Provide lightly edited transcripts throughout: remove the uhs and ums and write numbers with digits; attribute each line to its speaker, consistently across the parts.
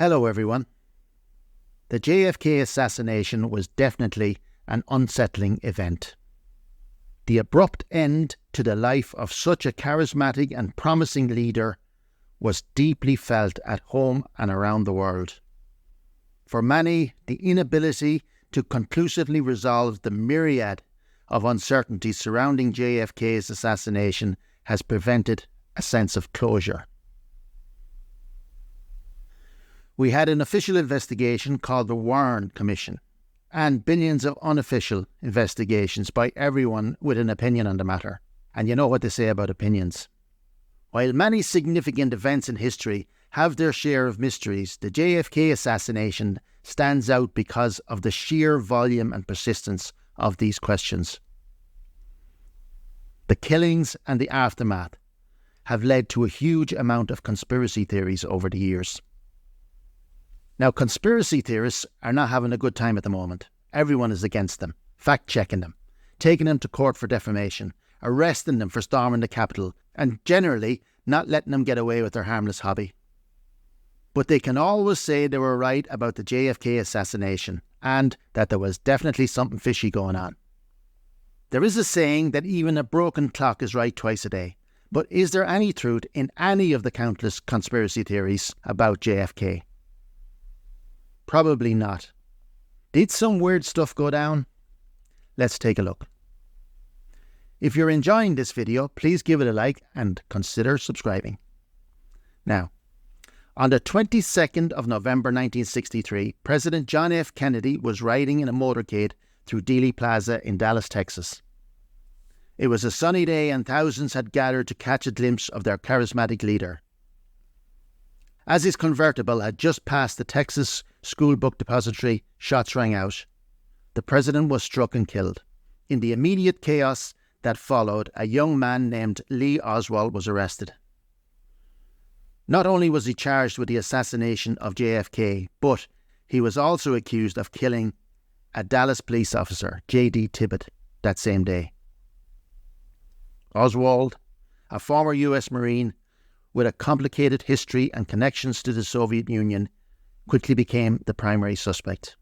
Speaker 1: Hello everyone. The JFK assassination was definitely an unsettling event. The abrupt end to the life of such a charismatic and promising leader was deeply felt at home and around the world. For many, the inability to conclusively resolve the myriad of uncertainties surrounding JFK's assassination has prevented a sense of closure. We had an official investigation called the Warren Commission, and billions of unofficial investigations by everyone with an opinion on the matter. And you know what they say about opinions. While many significant events in history have their share of mysteries, the JFK assassination stands out because of the sheer volume and persistence of these questions. The killings and the aftermath have led to a huge amount of conspiracy theories over the years. Now, conspiracy theorists are not having a good time at the moment. Everyone is against them, fact-checking them, taking them to court for defamation, arresting them for storming the Capitol, and generally not letting them get away with their harmless hobby. But they can always say they were right about the JFK assassination and that there was definitely something fishy going on. There is a saying that even a broken clock is right twice a day. But is there any truth in any of the countless conspiracy theories about JFK? Probably not. Did some weird stuff go down? Let's take a look. If you're enjoying this video, please give it a like and consider subscribing. Now, on the 22nd of November 1963, President John F. Kennedy was riding in a motorcade through Dealey Plaza in Dallas, Texas. It was a sunny day and thousands had gathered to catch a glimpse of their charismatic leader. As his convertible had just passed the Texas School Book Depository, shots rang out. The president was struck and killed. In the immediate chaos that followed, a young man named Lee Oswald was arrested. Not only was he charged with the assassination of JFK, but he was also accused of killing a Dallas police officer, J.D. Tippit, that same day. Oswald, a former U.S. Marine with a complicated history and connections to the Soviet Union, quickly became the primary suspect.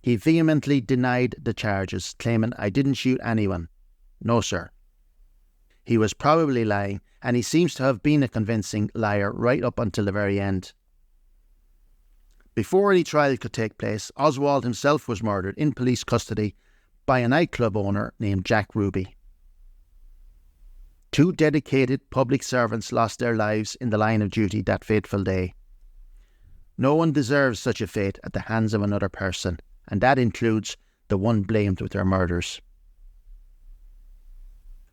Speaker 1: He vehemently denied the charges, claiming, "I didn't shoot anyone." No, sir. He was probably lying, and he seems to have been a convincing liar right up until the very end. Before any trial could take place, Oswald himself was murdered in police custody by a nightclub owner named Jack Ruby. Two dedicated public servants lost their lives in the line of duty that fateful day. No one deserves such a fate at the hands of another person, and that includes the one blamed with their murders.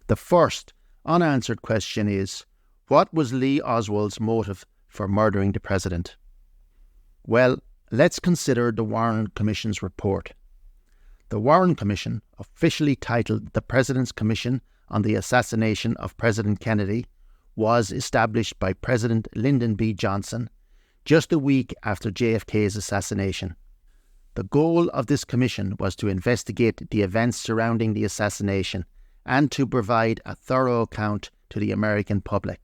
Speaker 1: The first unanswered question is, what was Lee Oswald's motive for murdering the president? Well, let's consider the Warren Commission's report. The Warren Commission, officially titled the President's Commission on the Assassination of President Kennedy, was established by President Lyndon B. Johnson just a week after JFK's assassination. The goal of this commission was to investigate the events surrounding the assassination and to provide a thorough account to the American public.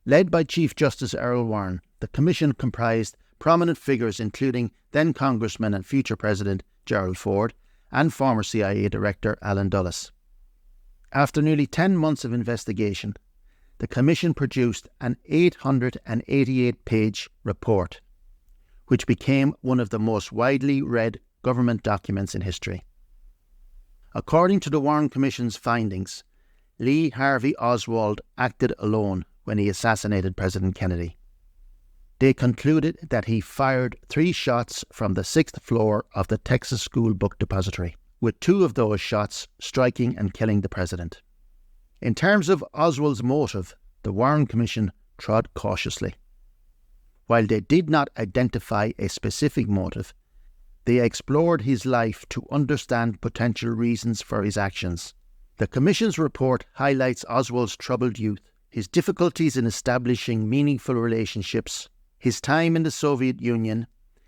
Speaker 1: Led by Chief Justice Earl Warren, the commission comprised prominent figures including then Congressman and future President Gerald Ford and former CIA Director Allen Dulles. After nearly 10 months of investigation, the Commission produced an 888-page report, which became one of the most widely read government documents in history. According to the Warren Commission's findings, Lee Harvey Oswald acted alone when he assassinated President Kennedy. They concluded that he fired 3 shots from the 6th floor of the Texas School Book Depository, with 2 of those shots striking and killing the president. In terms of Oswald's motive, the Warren Commission trod cautiously. While they did not identify a specific motive, they explored his life to understand potential reasons for his actions. The Commission's report highlights Oswald's troubled youth, his difficulties in establishing meaningful relationships, his time in the Soviet Union,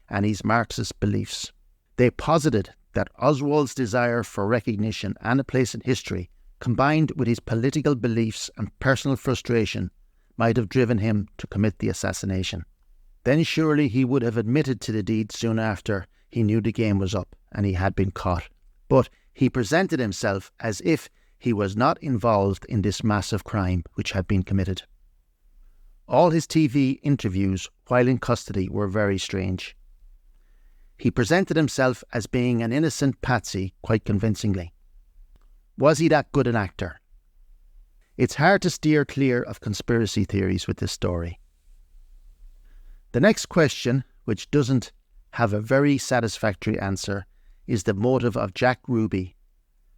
Speaker 1: and his Marxist beliefs. They posited that Oswald's desire for recognition and a place in history, combined with his political beliefs and personal frustration, might have driven him to commit the assassination. then surely he would have admitted to the deed soon after he knew the game was up and he had been caught. But he presented himself as if he was not involved in this massive crime which had been committed. All his TV interviews while in custody were very strange. He presented himself as being an innocent patsy quite convincingly. Was he that good an actor? It's hard to steer clear of conspiracy theories with this story. The next question, which doesn't have a very satisfactory answer, is the motive of Jack Ruby,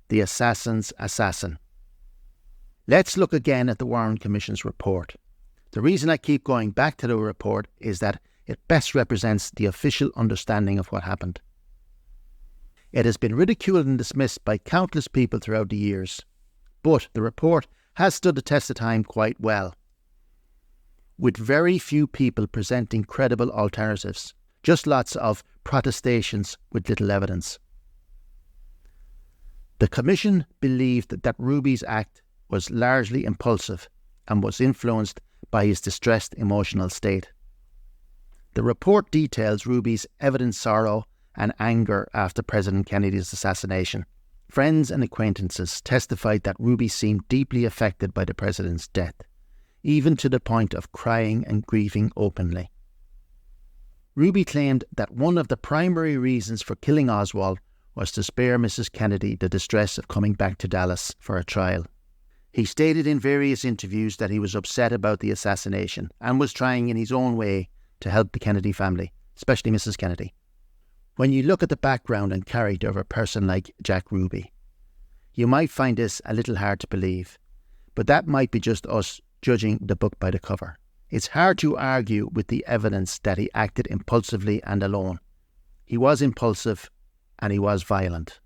Speaker 1: the assassin's assassin. Let's look again at the Warren Commission's report. The reason I keep going back to the report is that it best represents the official understanding of what happened. It has been ridiculed and dismissed by countless people throughout the years, but the report has stood the test of time quite well, with very few people presenting credible alternatives, just lots of protestations with little evidence. The Commission believed that Ruby's act was largely impulsive and was influenced by his distressed emotional state. The report details Ruby's evident sorrow and anger after President Kennedy's assassination. Friends and acquaintances testified that Ruby seemed deeply affected by the president's death, even to the point of crying and grieving openly. Ruby claimed that one of the primary reasons for killing Oswald was to spare Mrs. Kennedy the distress of coming back to Dallas for a trial. He stated in various interviews that he was upset about the assassination and was trying in his own way to help the Kennedy family, especially Mrs. Kennedy. When you look at the background and character of a person like Jack Ruby, you might find this a little hard to believe, but that might be just us judging the book by the cover. It's hard to argue with the evidence that he acted impulsively and alone. He was impulsive and he was violent.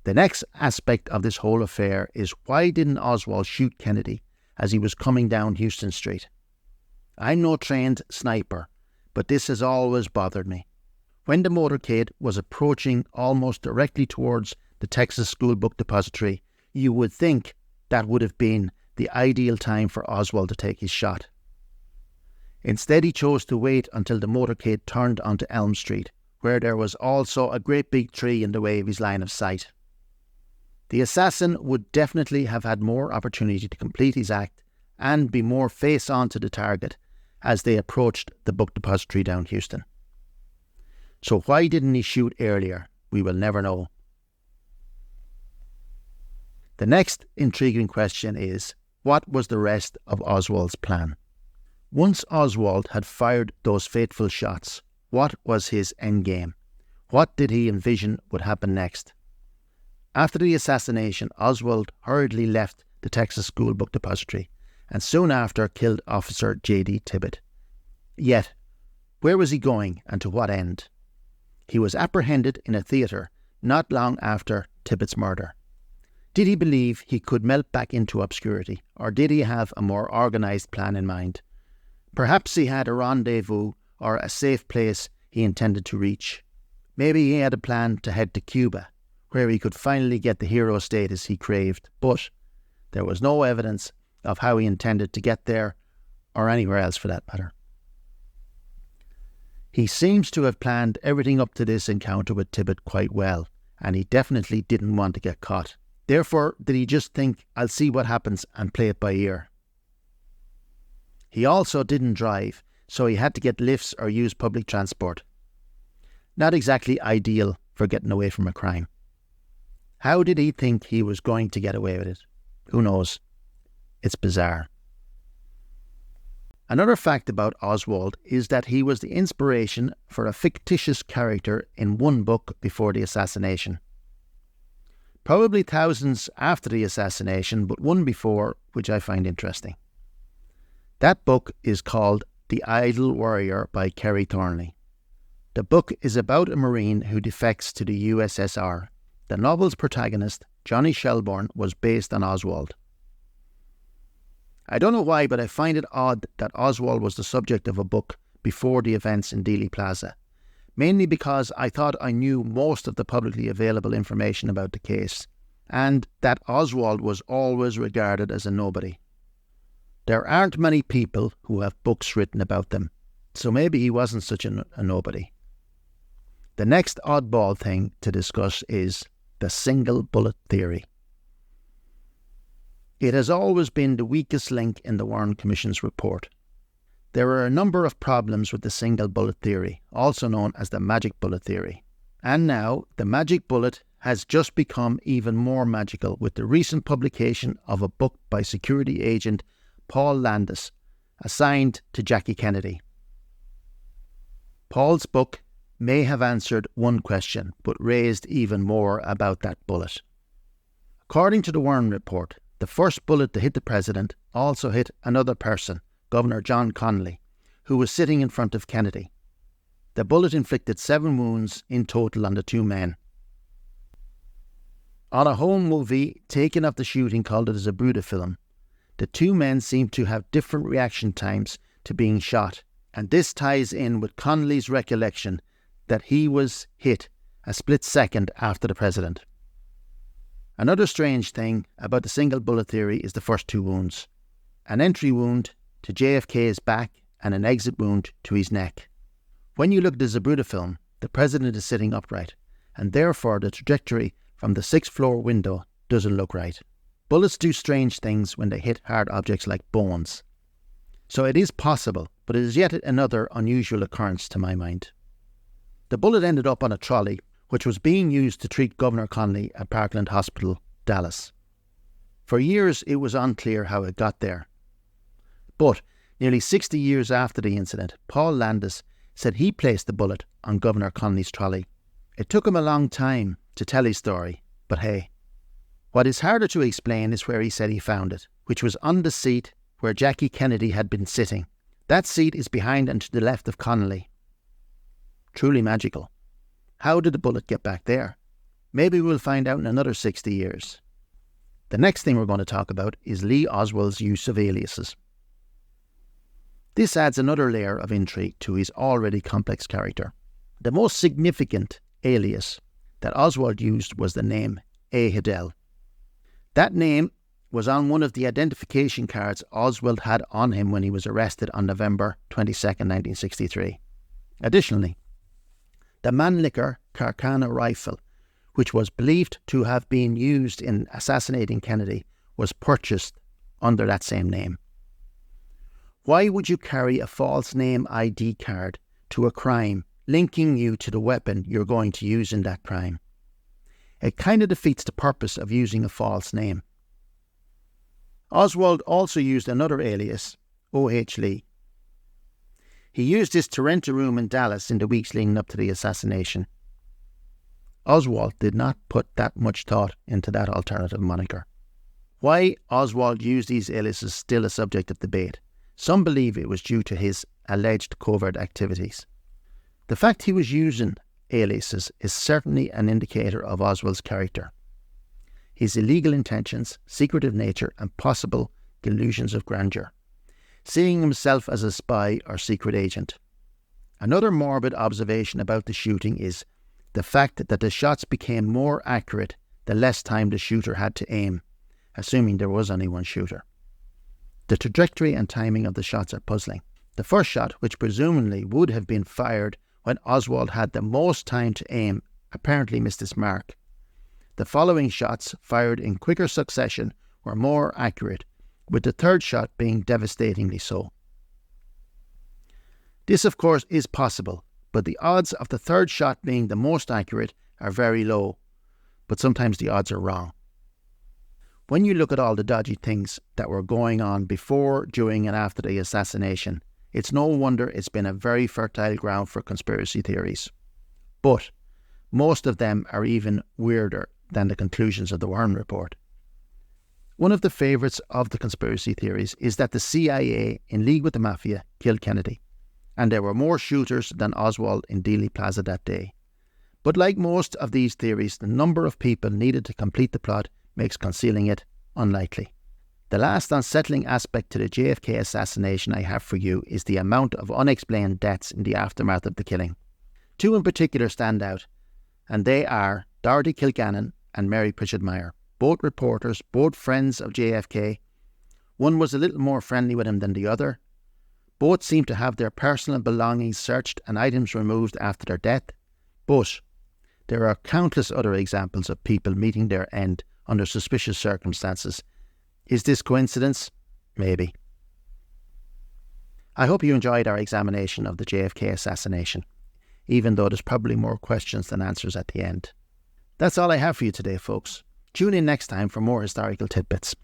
Speaker 1: The next aspect of this whole affair is, why didn't Oswald shoot Kennedy as he was coming down Houston Street? I'm no trained sniper, but this has always bothered me. When the motorcade was approaching almost directly towards the Texas School Book Depository, you would think that would have been the ideal time for Oswald to take his shot. Instead, he chose to wait until the motorcade turned onto Elm Street, where there was also a great big tree in the way of his line of sight. The assassin would definitely have had more opportunity to complete his act and be more face-on to the target as they approached the book depository down Houston. So why didn't he shoot earlier? We will never know. The next intriguing question is, what was the rest of Oswald's plan? Once Oswald had fired those fateful shots, what was his endgame? What did he envision would happen next? After the assassination, Oswald hurriedly left the Texas School Book Depository and soon after killed Officer J.D. Tibbet. Yet, where was he going and to what end? He was apprehended in a theatre not long after Tibbet's murder. Did he believe he could melt back into obscurity, or did he have a more organised plan in mind? Perhaps he had a rendezvous or a safe place he intended to reach. Maybe he had a plan to head to Cuba, where he could finally get the hero status he craved, but there was no evidence of how he intended to get there, or anywhere else for that matter. He seems to have planned everything up to this encounter with Tibbet quite well, and he definitely didn't want to get caught. Therefore, did he just think, I'll see what happens and play it by ear? He also didn't drive, so he had to get lifts or use public transport. Not exactly ideal for getting away from a crime. How did he think he was going to get away with it? Who knows? It's bizarre. Another fact about Oswald is that he was the inspiration for a fictitious character in one book before the assassination. Probably thousands after the assassination, but one before, which I find interesting. That book is called The Idle Warrior by Kerry Thornley. The book is about a Marine who defects to the USSR. The novel's protagonist, Johnny Shelbourne, was based on Oswald. I don't know why, but I find it odd that Oswald was the subject of a book before the events in Dealey Plaza, mainly because I thought I knew most of the publicly available information about the case, and that Oswald was always regarded as a nobody. There aren't many people who have books written about them, So maybe he wasn't such a nobody. The next oddball thing to discuss is the single bullet theory. It has always been the weakest link in the Warren Commission's report. There are a number of problems with the single bullet theory, also known as the magic bullet theory. And now, the magic bullet has just become even more magical with the recent publication of a book by security agent Paul Landis, assigned to Jackie Kennedy. Paul's book may have answered one question, but raised even more about that bullet. According to the Warren report, the first bullet to hit the president also hit another person, Governor John Connally, who was sitting in front of Kennedy. The bullet inflicted 7 wounds in total on the 2 men. On a home movie taken of the shooting called the Zapruder film, the 2 men seem to have different reaction times to being shot, and this ties in with Connally's recollection that he was hit a split second after the president. Another strange thing about the single bullet theory is the first 2 wounds. An entry wound to JFK's back and an exit wound to his neck. When you look at the Zapruder film, the president is sitting upright, and therefore the trajectory from the 6th floor window doesn't look right. Bullets do strange things when they hit hard objects like bones. So it is possible, but it is yet another unusual occurrence to my mind. The bullet ended up on a trolley, which was being used to treat Governor Connally at Parkland Hospital, Dallas. For years it was unclear how it got there. But nearly 60 years after the incident, Paul Landis said he placed the bullet on Governor Connally's trolley. It took him a long time to tell his story, but hey. What is harder to explain is where he said he found it, which was on the seat where Jackie Kennedy had been sitting. That seat is behind and to the left of Connally. Truly magical. How did the bullet get back there? Maybe we'll find out in another 60 years. The next thing we're going to talk about is Lee Oswald's use of aliases. This adds another layer of intrigue to his already complex character. The most significant alias that Oswald used was the name A. Hidell. That name was on one of the identification cards Oswald had on him when he was arrested on November 22nd, 1963. Additionally, the Mannlicher Carcana rifle, which was believed to have been used in assassinating Kennedy, was purchased under that same name. Why would you carry a false name ID card to a crime, linking you to the weapon you're going to use in that crime? It kind of defeats the purpose of using a false name. Oswald also used another alias, O.H. Lee. He used this to rent a room in Dallas in the weeks leading up to the assassination. Oswald did not put that much thought into that alternative moniker. Why Oswald used these aliases is still a subject of debate. Some believe it was due to his alleged covert activities. The fact he was using aliases is certainly an indicator of Oswald's character. His illegal intentions, secretive nature, and possible delusions of grandeur. Seeing himself as a spy or secret agent. Another morbid observation about the shooting is the fact that the shots became more accurate the less time the shooter had to aim, assuming there was only one shooter. The trajectory and timing of the shots are puzzling. The first shot, which presumably would have been fired when Oswald had the most time to aim, apparently missed its mark. The following shots, fired in quicker succession, were more accurate, with the third shot being devastatingly so. This, of course, is possible, but the odds of the third shot being the most accurate are very low, but sometimes the odds are wrong. When you look at all the dodgy things that were going on before, during and after the assassination, it's no wonder it's been a very fertile ground for conspiracy theories. But most of them are even weirder than the conclusions of the Warren report. One of the favourites of the conspiracy theories is that the CIA, in league with the Mafia, killed Kennedy, and there were more shooters than Oswald in Dealey Plaza that day. But like most of these theories, the number of people needed to complete the plot makes concealing it unlikely. The last unsettling aspect to the JFK assassination I have for you is the amount of unexplained deaths in the aftermath of the killing. 2 in particular stand out, and they are Dorothy Kilgannon and Mary Pritchard Meyer, both reporters, both friends of JFK. One was a little more friendly with him than the other, Both seem to have their personal belongings searched and items removed after their death, but there are countless other examples of people meeting their end under suspicious circumstances. Is this coincidence? Maybe. I hope you enjoyed our examination of the JFK assassination, even though there's probably more questions than answers at the end. That's all I have for you today, folks. Tune in next time for more historical tidbits.